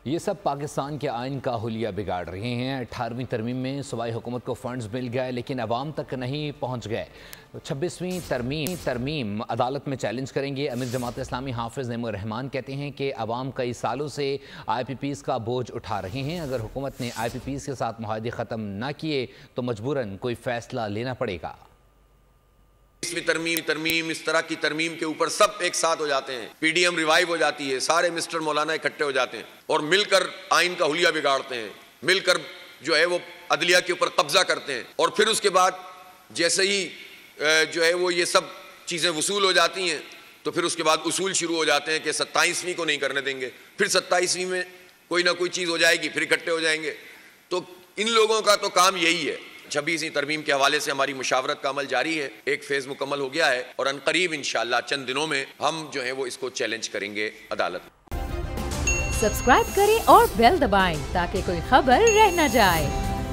ये सब पाकिस्तान के आइन का हुलिया बिगाड़ रहे हैं। 18वीं तरमीम में सूबाई हुकूमत को फंड्स मिल गए लेकिन अवाम तक नहीं पहुँच गए। 26वीं तरमीम अदालत में चैलेंज करेंगे। अमीर जमात इस्लामी हाफिज़ नईमुर रहमान कहते हैं कि अवाम कई सालों से IPPs का बोझ उठा रहे हैं। अगर हुकूमत ने IPPs के साथ मुआहदे ख़त्म ना किए तो मजबूरन कोई फ़ैसला लेना पड़ेगा। इसमें तरमीम इस तरह की तरमीम के ऊपर सब एक साथ हो जाते हैं, PDM रिवाइव हो जाती है, सारे मिस्टर मौलाना इकट्ठे हो जाते हैं और मिलकर आइन का हुलिया बिगाड़ते हैं, मिलकर जो है वो अदलिया के ऊपर कब्जा करते हैं। और फिर उसके बाद जैसे ही जो है वो ये सब चीज़ें वसूल हो जाती हैं तो फिर उसके बाद उसूल शुरू हो जाते हैं कि 27वीं को नहीं करने देंगे, फिर 27वीं में कोई ना कोई चीज़ हो जाएगी, फिर इकट्ठे हो जाएंगे। तो इन लोगों का तो काम यही है। 26वीं तरमीम के हवाले से हमारी मुशावरत का अमल जारी है, एक फेज़ मुकम्मल हो गया है और अनकरीब इंशाअल्लाह चंद दिनों में हम जो है वो इसको चैलेंज करेंगे अदालत में। सब्सक्राइब करें और बेल दबाएं ताकि कोई खबर रह न जाए।